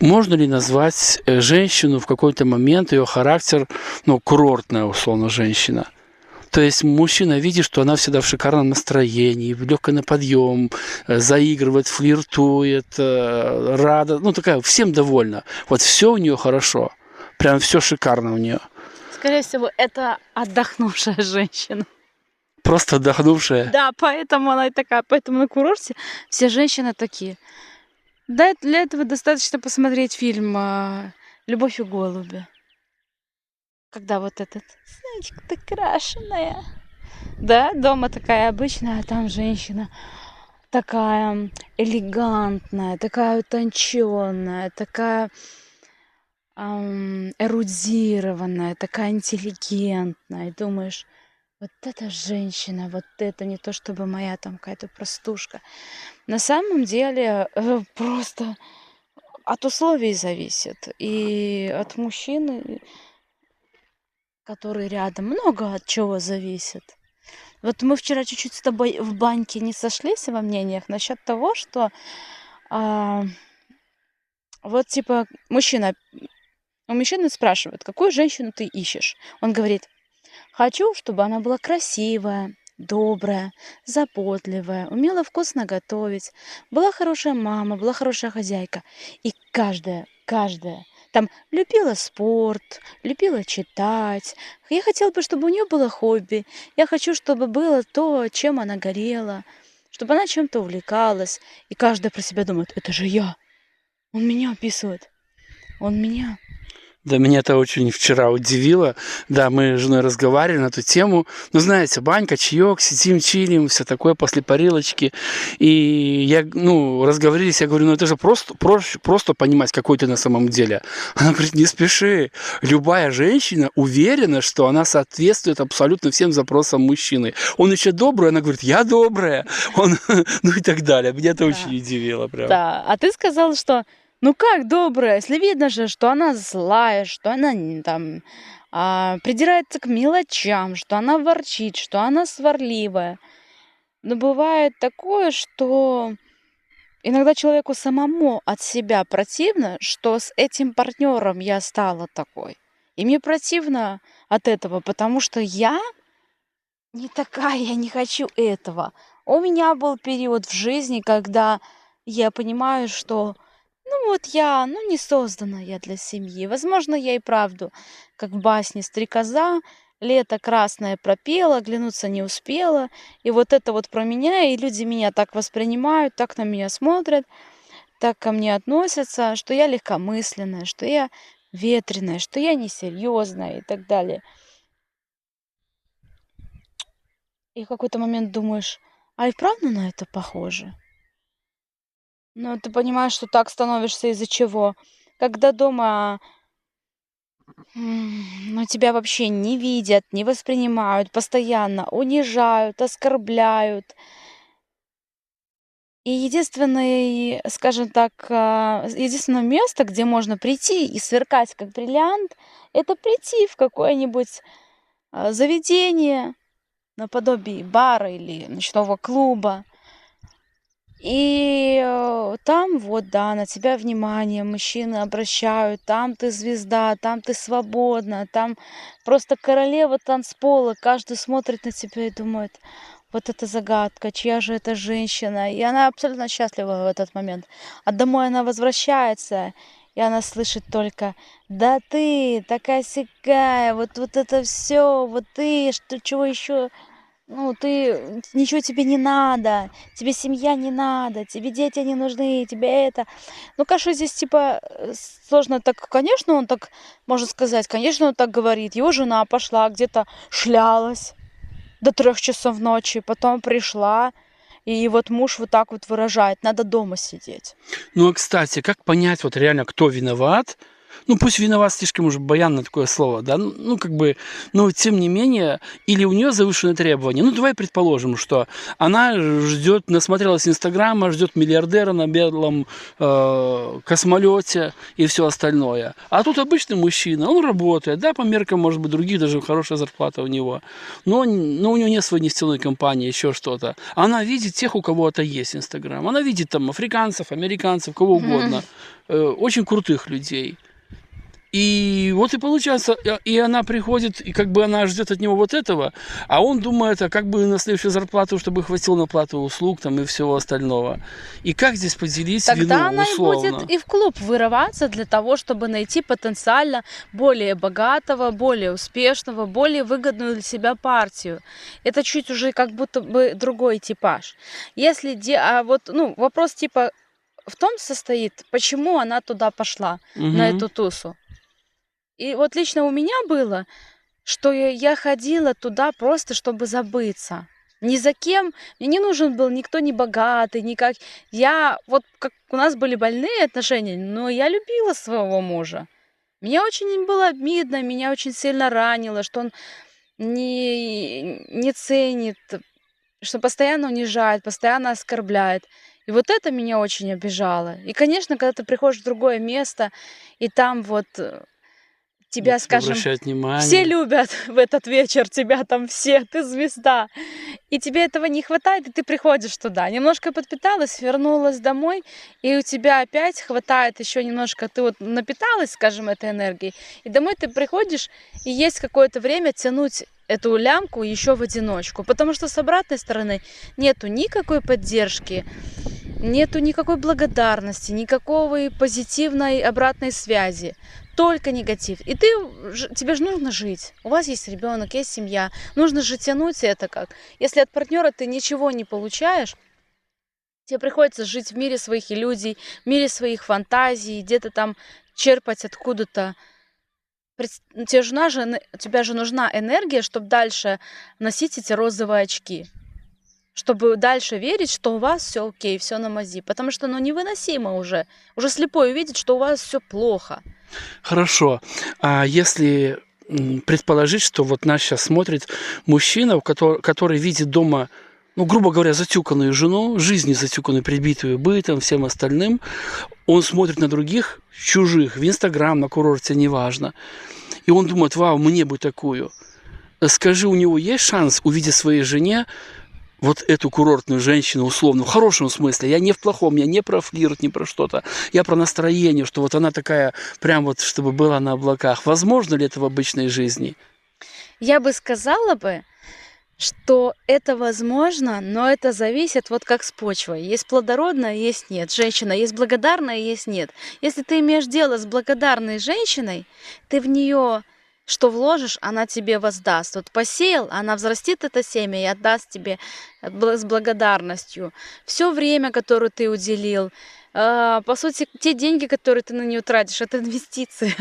Можно ли назвать женщину в какой-то момент, ее характер, ну, курортная, условно, женщина? То есть мужчина видит, что она всегда в шикарном настроении, легкая на подъем, заигрывает, флиртует, рада, ну такая всем довольна. Вот все у нее хорошо, прям все шикарно у нее. Скорее всего, это отдохнувшая женщина. Просто отдохнувшая. Да, поэтому она и такая. Поэтому на курорте все женщины такие. Да, для этого достаточно посмотреть фильм «Любовь и голуби». Когда вот этот «Снежка, ты крашеная». Да, дома такая обычная, а там женщина такая элегантная, такая утонченная, такая эрудированная, такая интеллигентная. И думаешь, вот эта женщина, вот это не то чтобы моя там какая-то простушка. На самом деле просто от условий зависит. И от мужчины, который рядом, много от чего зависит. Вот мы вчера чуть-чуть с тобой в баньке не сошлись во мнениях насчет того, что а, вот типа мужчина, у мужчины спрашивают, какую женщину ты ищешь? Он говорит, хочу, чтобы она была красивая, добрая, заботливая, умела вкусно готовить, была хорошая мама, была хорошая хозяйка. И каждая там любила спорт, любила читать. Я хотела бы, чтобы у нее было хобби. Я хочу, чтобы было то, чем она горела, чтобы она чем-то увлекалась. И каждая про себя думает, это же я. Он меня описывает. Он меня. Да, меня это очень вчера удивило. Да, мы с женой разговаривали на эту тему. Ну, знаете, банька, чаек, сидим, чилим, все такое после парилочки. И я, ну, разговорились, я говорю, ну, это же просто понимать, какой ты на самом деле. Она говорит, не спеши. Любая женщина уверена, что она соответствует абсолютно всем запросам мужчины. Он еще добрый, она говорит, я добрая. Он, ну и так далее. Меня это очень удивило прям. Да, а ты сказал, что ну как добрая, если видно же, что она злая, что она там придирается к мелочам, что она ворчит, что она сварливая. Но бывает такое, что иногда человеку самому от себя противно, что с этим партнером я стала такой. И мне противно от этого, потому что я не такая, я не хочу этого. У меня был период в жизни, когда я понимаю, что ну вот я, ну не создана я для семьи. Возможно, я и правду, как в басне «Стрекоза», лето красное пропела, оглянуться не успела. И вот это вот про меня, и люди меня так воспринимают, так на меня смотрят, так ко мне относятся, что я легкомысленная, что я ветреная, что я несерьезная и так далее. И в какой-то момент думаешь, а и правда на это похоже? Но ты понимаешь, что так становишься из-за чего? Когда дома ну, тебя вообще не видят, не воспринимают, постоянно унижают, оскорбляют. И единственное, скажем так, единственное место, где можно прийти и сверкать как бриллиант, это прийти в какое-нибудь заведение наподобие бара или ночного клуба. И там вот, да, на тебя внимание мужчины обращают, там ты звезда, там ты свободна, там просто королева танцпола, каждый смотрит на тебя и думает, вот это загадка, чья же это женщина. И она абсолютно счастлива в этот момент. А домой она возвращается, и она слышит только, да ты такая сякая, вот это все, вот ты, что, чего еще? Ну, ты ничего тебе не надо, тебе семья не надо, тебе дети не нужны, тебе это. Ну, конечно, здесь типа сложно так, конечно, он так, можно сказать, конечно, он так говорит. Его жена пошла где-то шлялась до 3 часов ночи, потом пришла, и вот муж вот так вот выражает, надо дома сидеть. Ну, а, кстати, как понять вот реально, кто виноват? Ну, пусть виноват слишком уже баянное такое слово, да, как бы, но тем не менее, или у нее завышенные требования. Ну, давай предположим, что она ждет, насмотрелась Инстаграма, ждет миллиардера на белом космолете и все остальное. А тут обычный мужчина, он работает, да, по меркам, может быть, других, даже хорошая зарплата у него, но у него нет своей нефтяной компании, еще что-то. Она видит тех, у кого это есть Инстаграм. Она видит там африканцев, американцев, кого угодно, очень крутых людей. И вот и получается, и она приходит, и как бы она ждет от него вот этого, а он думает, а как бы на следующую зарплату, чтобы хватило на плату услуг там и всего остального. И как здесь поделить Тогда вину она и условно? будет и в клуб вырываться для того, чтобы найти потенциально более богатого, более успешного, более выгодную для себя партию. Это чуть уже как будто бы другой типаж. Вопрос типа в том состоит, почему она туда пошла, на эту тусу. И вот лично у меня было, что я ходила туда просто, чтобы забыться. Ни за кем, мне не нужен был никто не богатый, никак. Как у нас были больные отношения, но я любила своего мужа. Мне очень было обидно, меня очень сильно ранило, что он не ценит, что постоянно унижает, постоянно оскорбляет. И вот это меня очень обижало. И, конечно, когда ты приходишь в другое место, и там тебя, скажем, обращать все внимание. любят в этот вечер, тебя там все, ты звезда. И тебе этого не хватает, и ты приходишь туда. Немножко подпиталась, вернулась домой, и у тебя опять хватает еще немножко, ты вот напиталась, скажем, этой энергией, и домой ты приходишь, и есть какое-то время тянуть эту лямку еще в одиночку. Потому что с обратной стороны нету никакой поддержки, нету никакой благодарности, никакой позитивной обратной связи. Только негатив. И тебе же нужно жить. У вас есть ребенок, есть семья. Нужно же тянуть это как. Если от партнера ты ничего не получаешь, тебе приходится жить в мире своих иллюзий, в мире своих фантазий, где-то там черпать откуда-то. Тебе же нужна энергия, чтобы дальше носить эти розовые очки. Чтобы дальше верить, что у вас все окей, все на мази. Потому что невыносимо уже. Уже слепой увидеть, что у вас все плохо. Хорошо. А если предположить, что вот нас сейчас смотрит мужчина, который видит дома, грубо говоря, затюканную жену, жизнь затюканную, прибитую бытом, всем остальным, он смотрит на других, чужих, в Инстаграм, на курорте, неважно, и он думает, вау, мне бы такую. Скажи, у него есть шанс увидеть своей жене вот эту курортную женщину, условно, в хорошем смысле, я не в плохом, я не про флирт, не про что-то, я про настроение, что вот она такая, прям вот, чтобы была на облаках. Возможно ли это в обычной жизни? Я бы сказала что это возможно, но это зависит вот как с почвой. Есть плодородная, есть нет. Женщина есть благодарная, есть нет. Если ты имеешь дело с благодарной женщиной, ты в нее что вложишь, она тебе воздаст. Вот посеял, она взрастит это семя и отдаст тебе с благодарностью. Все время, которое ты уделил, по сути, те деньги, которые ты на нее тратишь, это инвестиции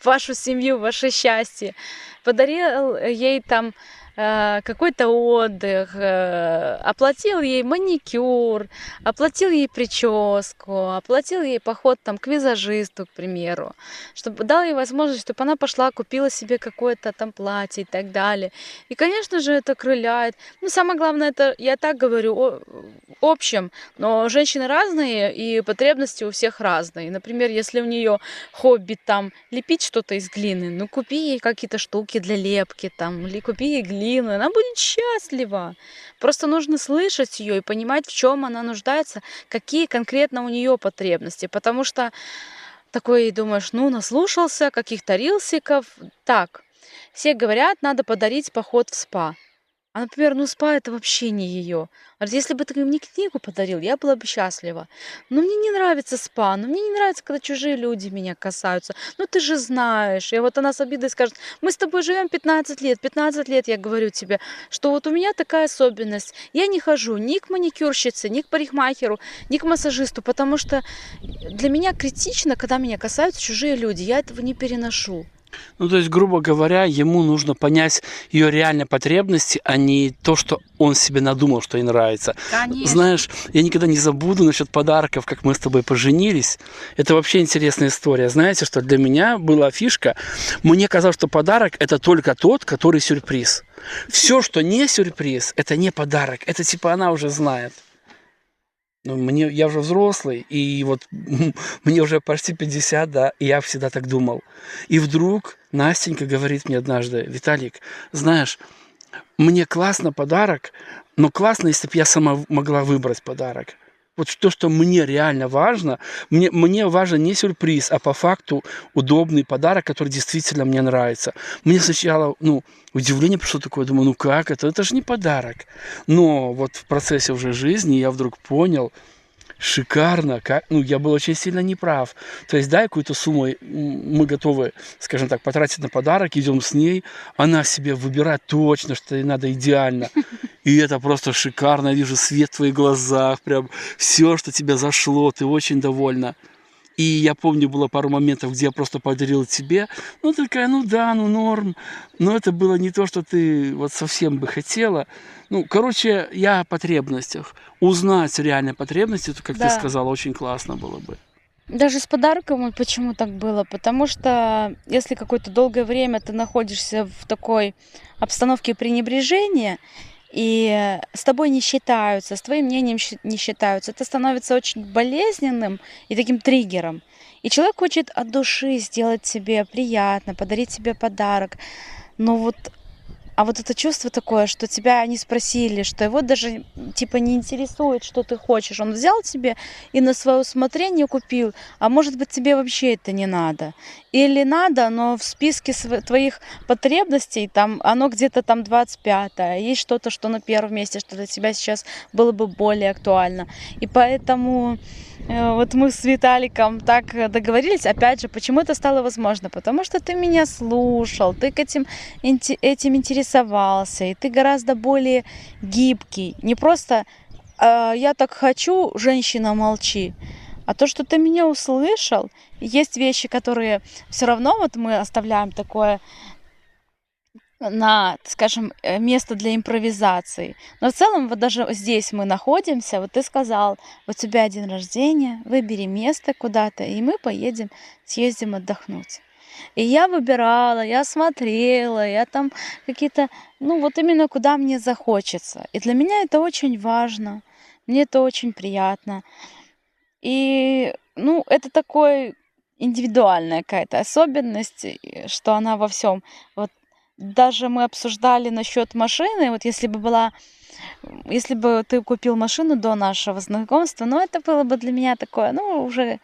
в вашу семью, в ваше счастье. Подарил ей там какой-то отдых, оплатил ей маникюр, оплатил ей прическу, оплатил ей поход там к визажисту, к примеру, чтобы дал ей возможность, чтобы она пошла, купила себе какое-то там платье и так далее. И, конечно же, это крыляет. Самое главное, это я так говорю в общем, но женщины разные, и потребности у всех разные. Например, если у нее хобби там лепить что-то из глины, купи ей какие-то штуки для лепки там, или купи ей глину, она будет счастлива. Просто нужно слышать ее и понимать, в чем она нуждается, какие конкретно у нее потребности, потому что такой думаешь, наслушался каких-то рилсиков. Так, все говорят, надо подарить поход в спа. А, например, спа это вообще не ее. Говорит, если бы ты мне книгу подарил, я была бы счастлива. Но мне не нравится спа, но мне не нравится, когда чужие люди меня касаются. Ты же знаешь. И вот она с обидой скажет, мы с тобой живем 15 лет. 15 лет я говорю тебе, что вот у меня такая особенность. Я не хожу ни к маникюрщице, ни к парикмахеру, ни к массажисту, потому что для меня критично, когда меня касаются чужие люди. Я этого не переношу. Ну, то есть, грубо говоря, ему нужно понять ее реальные потребности, а не то, что он себе надумал, что ей нравится. Конечно. Знаешь, я никогда не забуду насчет подарков, как мы с тобой поженились. Это вообще интересная история. Знаете, что для меня была фишка. Мне казалось, что подарок – это только тот, который сюрприз. Все, что не сюрприз, это не подарок. Это типа она уже знает. Ну, я уже взрослый, и вот мне уже почти 50, да, и я всегда так думал. И вдруг Настенька говорит мне однажды: Виталик, знаешь, мне классно подарок, но классно, если бы я сама могла выбрать подарок. Вот то, что мне реально важно, мне важен не сюрприз, а по факту удобный подарок, который действительно мне нравится. Мне сначала, удивление пришло такое, думаю, ну как это? Это же не подарок. Но вот в процессе уже жизни я вдруг понял, шикарно, я был очень сильно неправ. То есть, да, какую-то сумму мы готовы, скажем так, потратить на подарок, идем с ней, она себе выбирает точно, что ей надо идеально. И это просто шикарно, я вижу свет в твоих глазах, прям все, что тебе зашло, ты очень довольна. И я помню, было пару моментов, где я просто подарил тебе, такая, норм, но это было не то, что ты вот совсем бы хотела. Короче, я о потребностях. Узнать реальные потребности, как ты Да. сказала, очень классно было бы. Даже с подарком вот почему так было? Потому что если какое-то долгое время ты находишься в такой обстановке пренебрежения, и с тобой не считаются, с твоим мнением не считаются, это становится очень болезненным и таким триггером. И человек хочет от души сделать тебе приятно, подарить тебе подарок. Но вот это чувство такое, что тебя не спросили, что его даже типа не интересует, что ты хочешь. Он взял тебе и на свое усмотрение купил, а может быть тебе вообще это не надо. Или надо, но в списке твоих потребностей там оно где-то там 25-е. Есть что-то, что на первом месте, что для тебя сейчас было бы более актуально. И поэтому вот мы с Виталиком так договорились. Опять же, почему это стало возможно? Потому что ты меня слушал, ты этим интересовался, и ты гораздо более гибкий. Не просто я так хочу, женщина, молчи. А то, что ты меня услышал, есть вещи, которые все равно вот мы оставляем такое на, скажем, место для импровизации. Но в целом вот даже здесь мы находимся, вот ты сказал, у тебя день рождения, выбери место куда-то, и мы съездим отдохнуть. И я выбирала, я смотрела, я там какие-то, вот именно куда мне захочется. И для меня это очень важно, мне это очень приятно. И, это такой индивидуальная какая-то особенность, что она во всем. Вот даже мы обсуждали насчет машины, вот если бы ты купил машину до нашего знакомства, это было бы для меня такое, уже.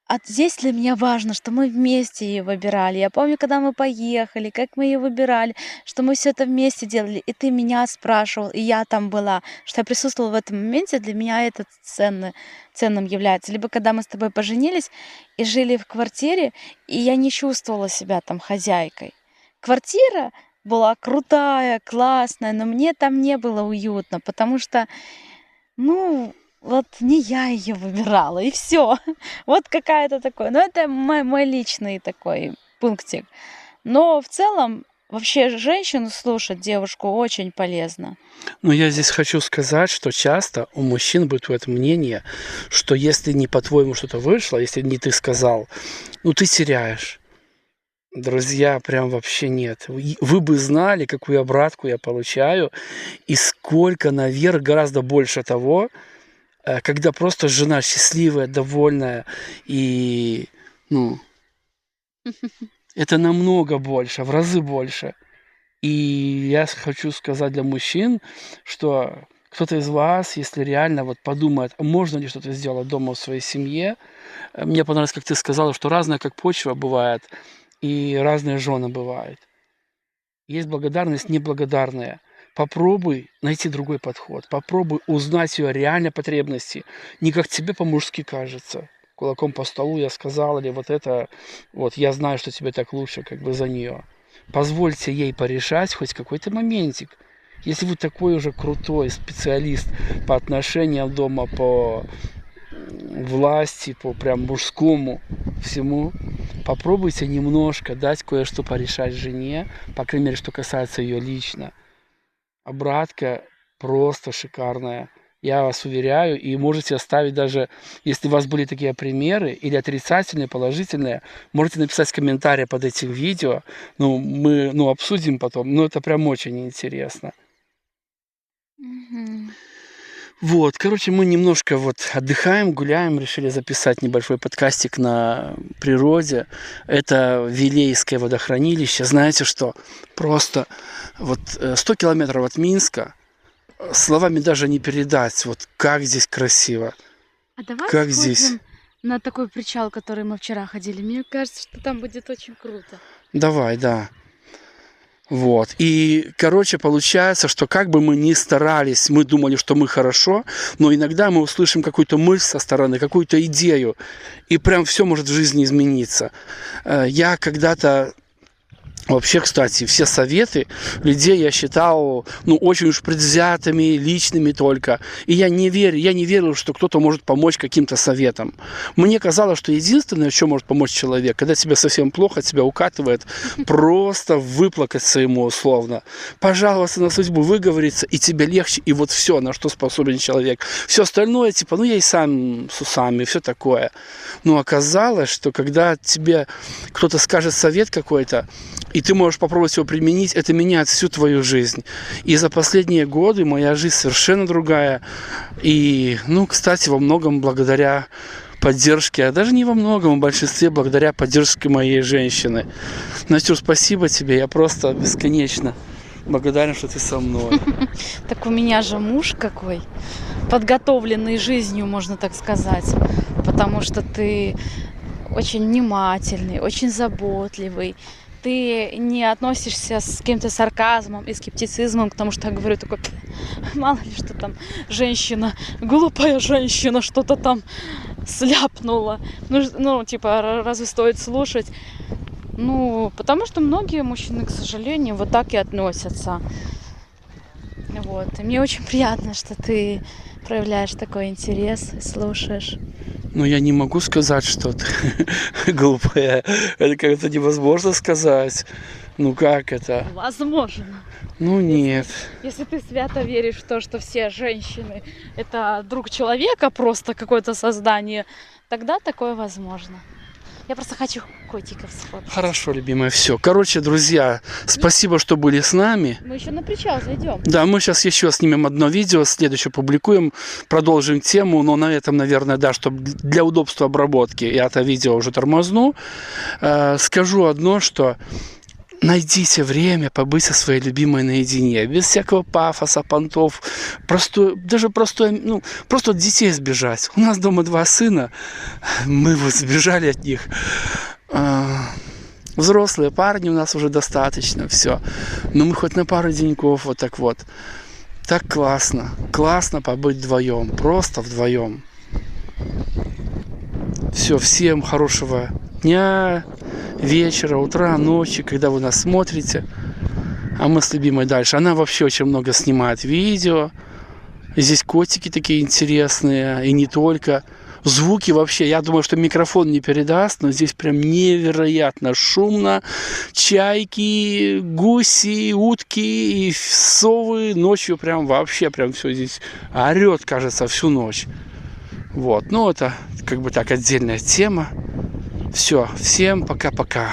А здесь для меня важно, что мы вместе ее выбирали. Я помню, когда мы поехали, как мы ее выбирали, что мы все это вместе делали, и ты меня спрашивал, и я там была, что я присутствовала в этом моменте, для меня это ценным является. Либо когда мы с тобой поженились и жили в квартире, и я не чувствовала себя там хозяйкой. Квартира была крутая, классная, но мне там не было уютно, потому что, вот не я ее выбирала, и все. Вот какая-то такое. Это мой личный такой пунктик. Но в целом вообще женщину слушать, девушку, очень полезно. Я здесь хочу сказать, что часто у мужчин бытует мнение, что если не по-твоему что-то вышло, если не ты сказал, ты теряешь. Друзья, прям вообще нет. Вы бы знали, какую обратку я получаю, и сколько наверх, гораздо больше того, когда просто жена счастливая, довольная, и, это намного больше, в разы больше. И я хочу сказать для мужчин, что кто-то из вас, если реально вот подумает, можно ли что-то сделать дома в своей семье, мне понравилось, как ты сказала, что разная как почва бывает, и разные жены бывают. Есть благодарность неблагодарная. Попробуй найти другой подход. Попробуй узнать ее реальные потребности. Не как тебе по-мужски кажется. Кулаком по столу я сказал, или я знаю, что тебе так лучше, за нее. Позвольте ей порешать хоть какой-то моментик. Если вы такой уже крутой специалист по отношениям дома, по власти, по прям мужскому всему, попробуйте немножко дать кое-что порешать жене, по крайней мере, что касается ее лично. Обратка просто шикарная. Я вас уверяю, и можете оставить даже, если у вас были такие примеры, или отрицательные, положительные, можете написать комментарии под этим видео. Мы обсудим потом. Это прям очень интересно. Мгм. Вот, короче, мы немножко отдыхаем, гуляем, решили записать небольшой подкастик на природе. Это Вилейское водохранилище. Знаете что? Просто 100 километров от Минска, словами даже не передать, как здесь красиво. А давай Как здесь? сходим на такой причал, который мы вчера ходили. Мне кажется, что там будет очень круто. Давай, да. И, короче, получается, что как бы мы ни старались, мы думали, что мы хорошо, но иногда мы услышим какую-то мысль со стороны, какую-то идею, и прям все может в жизни измениться. Я когда-то... Вообще, кстати, все советы людей я считал, очень уж предвзятыми, личными только. И я не верил, что кто-то может помочь каким-то советам. Мне казалось, что единственное, что может помочь человек, когда тебе совсем плохо, тебя укатывает, просто выплакаться ему условно, пожаловаться на судьбу, выговориться, и тебе легче, и все, на что способен человек. Все остальное, я и сам с усами, все такое. Но оказалось, что когда тебе кто-то скажет совет какой-то, и ты можешь попробовать его применить, это меняет всю твою жизнь. И за последние годы моя жизнь совершенно другая. И, кстати, во многом благодаря поддержке, а даже не во многом, в большинстве благодаря поддержке моей женщины. Настюш, спасибо тебе, я просто бесконечно благодарен, что ты со мной. Так у меня же муж какой, подготовленный жизнью, можно так сказать. Потому что ты очень внимательный, очень заботливый. Ты не относишься с каким-то сарказмом и скептицизмом к тому, что я говорю, такой, мало ли, что там женщина, глупая женщина что-то там сляпнула. Разве стоит слушать? Потому что многие мужчины, к сожалению, вот так и относятся. И мне очень приятно, что ты проявляешь такой интерес и слушаешь. Я не могу сказать, что ты глупая. Это как-то невозможно сказать. Как это? Возможно. Нет. Если ты свято веришь в то, что все женщины — это друг человека, просто какое-то создание, тогда такое возможно. Я просто хочу котиков сфоткать. Хорошо, любимая, все. Короче, друзья, спасибо, что были с нами. Мы еще на причал зайдем. Да, мы сейчас еще снимем одно видео, следующее публикуем, продолжим тему, но на этом, наверное, чтобы для удобства обработки я это видео уже тормозну. Скажу одно, что найдите время побыть со своей любимой наедине, без всякого пафоса, понтов, просто от детей сбежать. У нас дома 2 сына, мы сбежали от них. Взрослые парни у нас уже достаточно, все. Но мы хоть на пару деньков Так классно. Классно побыть вдвоем, просто вдвоем. Все, всем хорошего дня, вечера, утра, ночи, когда вы нас смотрите. А мы с любимой дальше. Она вообще очень много снимает видео. И здесь котики такие интересные, и не только. Звуки вообще, я думаю, что микрофон не передаст, но здесь прям невероятно шумно. Чайки, гуси, утки, и совы ночью прям все здесь орет, кажется, всю ночь. Это отдельная тема. Все, всем пока-пока.